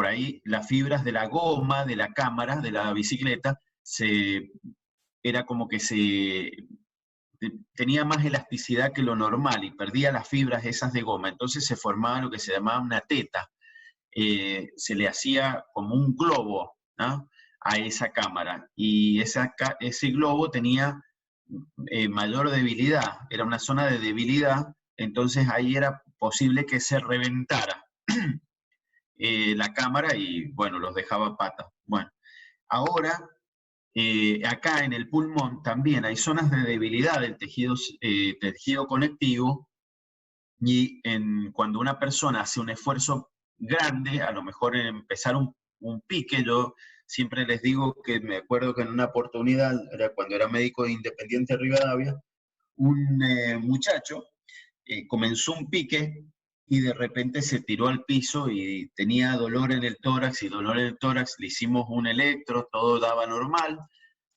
ahí las fibras de la goma, de la cámara, de la bicicleta, era como que tenía más elasticidad que lo normal y perdía las fibras esas de goma. Entonces se formaba lo que se llamaba una teta. Se le hacía como un globo, ¿no?, a esa cámara. Y ese globo tenía mayor debilidad, era una zona de debilidad, entonces ahí era posible que se reventara la cámara y, bueno, los dejaba patas. Bueno, ahora, acá en el pulmón también hay zonas de debilidad del tejido conectivo, y cuando una persona hace un esfuerzo grande, a lo mejor en empezar un pique, yo siempre les digo que me acuerdo que en una oportunidad, cuando era médico de Independiente Rivadavia, un muchacho comenzó un pique y de repente se tiró al piso y tenía dolor en el tórax, y dolor en el tórax, le hicimos un electro, todo daba normal,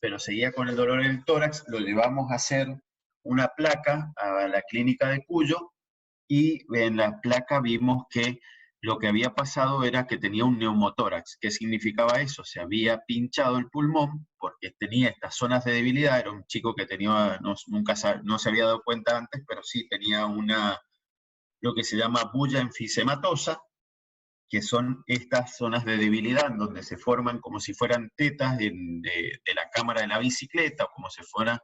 pero seguía con el dolor en el tórax, lo llevamos a hacer una placa a la clínica de Cuyo, y en la placa vimos que lo que había pasado era que tenía un neumotórax. ¿Qué significaba eso? Se había pinchado el pulmón porque tenía estas zonas de debilidad. Era un chico que tenía, no se había dado cuenta antes, pero sí tenía lo que se llama bulla enfisematosa, que son estas zonas de debilidad donde se forman como si fueran tetas de la cámara de la bicicleta, o como si fuera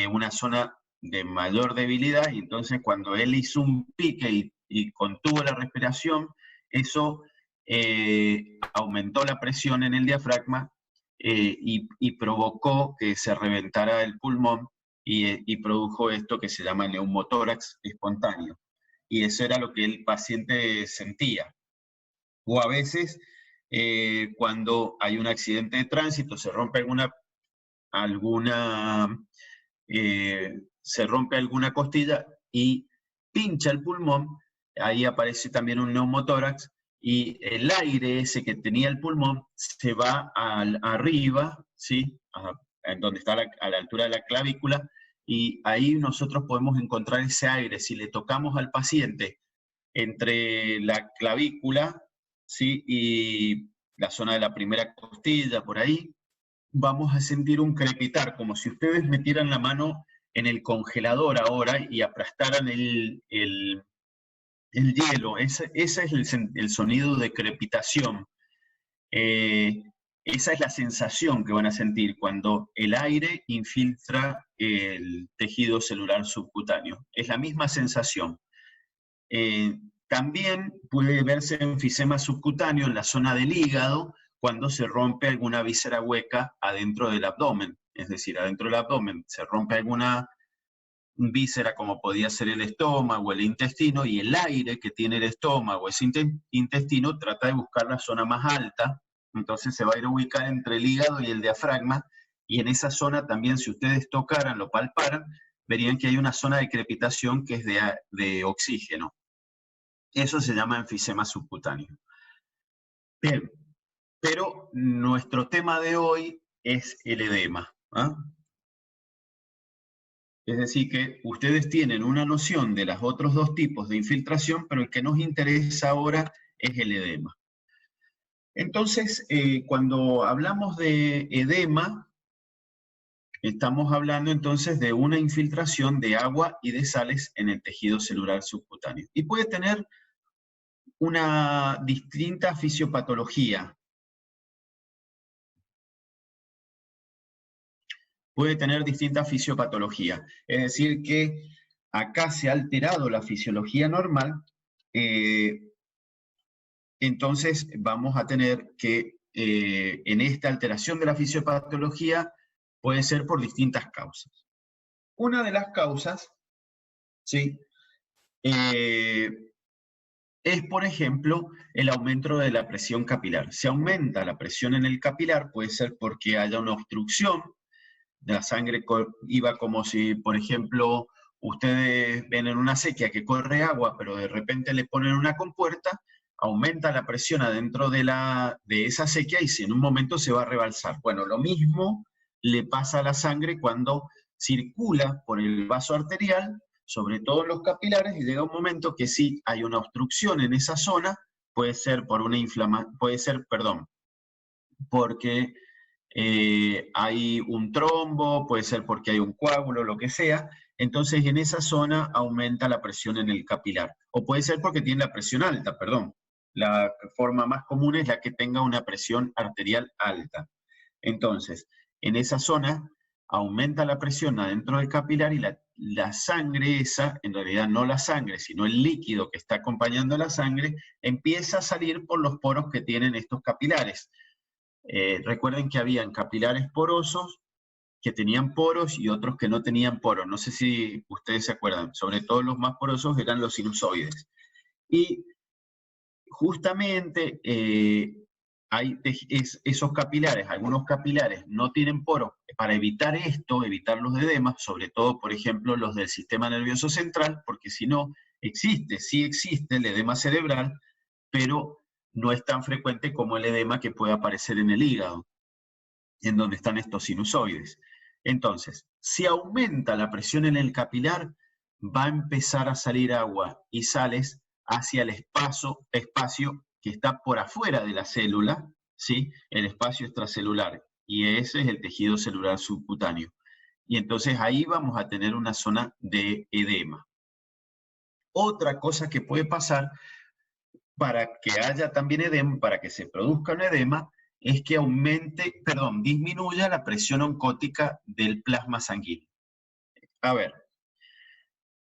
una zona de mayor debilidad. Y entonces cuando él hizo un pique y contuvo la respiración, eso aumentó la presión en el diafragma, y provocó que se reventara el pulmón, y produjo esto que se llama neumotórax espontáneo. Y eso era lo que el paciente sentía. O a veces, cuando hay un accidente de tránsito, se rompe se rompe alguna costilla y pincha el pulmón, ahí aparece también un neumotórax, y el aire ese que tenía el pulmón se va arriba, ¿sí?, en donde está a la altura de la clavícula, y ahí nosotros podemos encontrar ese aire. Si le tocamos al paciente entre la clavícula, ¿sí?, y la zona de la primera costilla, por ahí, vamos a sentir un crepitar, como si ustedes metieran la mano en el congelador ahora y aplastaran el hielo. Ese es el sonido de crepitación. Esa es la sensación que van a sentir cuando el aire infiltra el tejido celular subcutáneo. Es la misma sensación. También puede verse enfisema subcutáneo en la zona del hígado, cuando se rompe alguna víscera hueca adentro del abdomen. Es decir, adentro del abdomen se rompe alguna víscera, como podía ser el estómago o el intestino, y el aire que tiene el estómago, ese intestino, trata de buscar la zona más alta, entonces se va a ir a ubicar entre el hígado y el diafragma, y en esa zona también, si ustedes tocaran, lo palparan, verían que hay una zona de crepitación que es de oxígeno. Eso se llama enfisema subcutáneo. Bien, pero nuestro tema de hoy es el edema, ¿ah? Es decir, que ustedes tienen una noción de los otros dos tipos de infiltración, pero el que nos interesa ahora es el edema. Entonces, cuando hablamos de edema, estamos hablando entonces de una infiltración de agua y de sales en el tejido celular subcutáneo. Y puede tener una distinta fisiopatología. Puede tener distinta fisiopatología. Es decir, que acá se ha alterado la fisiología normal, entonces vamos a tener que, en esta alteración de la fisiopatología, puede ser por distintas causas. Una de las causas, ¿sí?, es, por ejemplo, el aumento de la presión capilar. Si aumenta la presión en el capilar, puede ser porque haya una obstrucción, la sangre iba como si, por ejemplo, ustedes ven en una sequía que corre agua, pero de repente le ponen una compuerta, aumenta la presión adentro de esa sequía y si en un momento se va a rebalsar. Bueno, lo mismo le pasa a la sangre cuando circula por el vaso arterial, sobre todo en los capilares, y llega un momento que sí hay una obstrucción en esa zona, puede ser por una inflamación, puede ser, perdón, porque hay un trombo, puede ser porque hay un coágulo, lo que sea. Entonces en esa zona aumenta la presión en el capilar. O puede ser porque tiene la presión alta, perdón. La forma más común es la que tenga una presión arterial alta. Entonces, en esa zona aumenta la presión adentro del capilar y la sangre esa, en realidad no la sangre, sino el líquido que está acompañando a la sangre, empieza a salir por los poros que tienen estos capilares. Recuerden que habían capilares porosos que tenían poros y otros que no tenían poros. No sé si ustedes se acuerdan, sobre todo los más porosos eran los sinusoides. Y justamente esos capilares, algunos capilares no tienen poros. Para evitar esto, evitar los edemas, sobre todo, por ejemplo, los del sistema nervioso central, porque si no, sí existe el edema cerebral, pero no es tan frecuente como el edema que puede aparecer en el hígado, en donde están estos sinusoides. Entonces, si aumenta la presión en el capilar, va a empezar a salir agua y sales hacia el espacio que está por afuera de la célula, ¿sí? El espacio extracelular, y ese es el tejido celular subcutáneo. Y entonces ahí vamos a tener una zona de edema. Otra cosa que puede pasar para que haya también edema, para que se produzca un edema, es que disminuya la presión oncótica del plasma sanguíneo. A ver,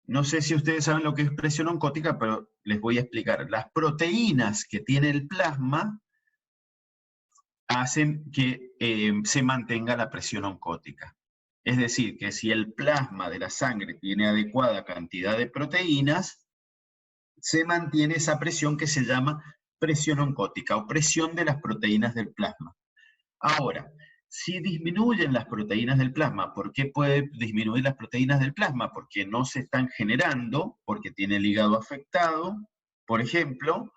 no sé si ustedes saben lo que es presión oncótica, pero les voy a explicar. Las proteínas que tiene el plasma hacen que se mantenga la presión oncótica. Es decir, que si el plasma de la sangre tiene adecuada cantidad de proteínas, se mantiene esa presión que se llama presión oncótica o presión de las proteínas del plasma. Ahora, si disminuyen las proteínas del plasma, ¿por qué puede disminuir las proteínas del plasma? Porque no se están generando, porque tiene el hígado afectado, por ejemplo,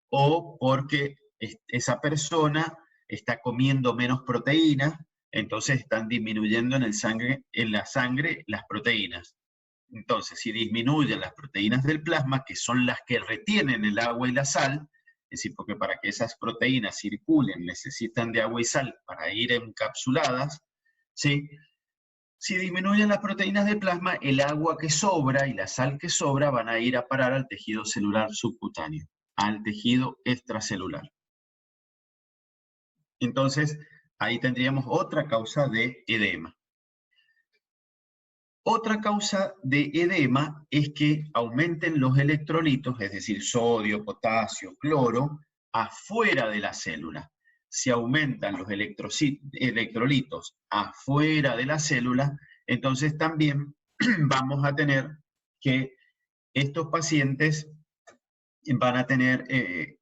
o porque esa persona está comiendo menos proteínas, entonces están disminuyendo en la sangre las proteínas. Entonces, si disminuyen las proteínas del plasma, que son las que retienen el agua y la sal, es decir, porque para que esas proteínas circulen necesitan de agua y sal para ir encapsuladas, ¿sí? Si disminuyen las proteínas del plasma, el agua que sobra y la sal que sobra van a ir a parar al tejido celular subcutáneo, al tejido extracelular. Entonces, ahí tendríamos otra causa de edema. Otra causa de edema es que aumenten los electrolitos, es decir, sodio, potasio, cloro, afuera de la célula. Si aumentan los electrolitos afuera de la célula, entonces también vamos a tener que estos pacientes van a tener,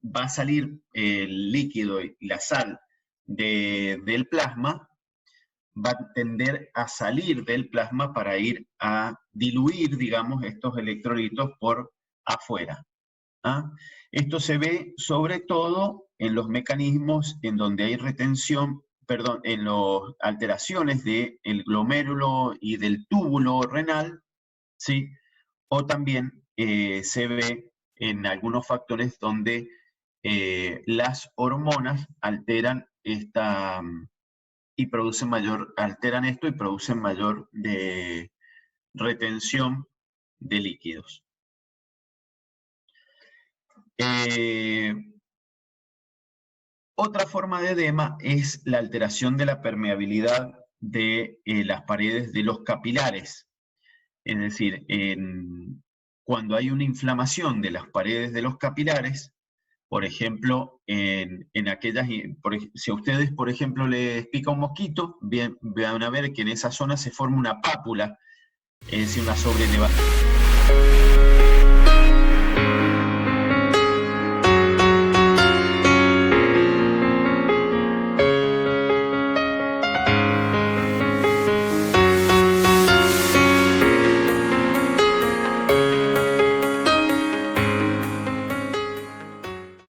va a salir el líquido y la sal del plasma, va a tender a salir del plasma para ir a diluir, digamos, estos electrolitos por afuera. ¿Ah? Esto se ve sobre todo en los mecanismos en donde hay retención, perdón, en las alteraciones del glomérulo y del túbulo renal, ¿sí? O también se ve en algunos factores donde las hormonas alteran esta y alteran esto y producen mayor retención de líquidos. Otra forma de edema es la alteración de la permeabilidad de las paredes de los capilares. Es decir, cuando hay una inflamación de las paredes de los capilares, por ejemplo, si a ustedes, por ejemplo, les pica un mosquito, van a ver que en esa zona se forma una pápula, es decir, una sobrelevación.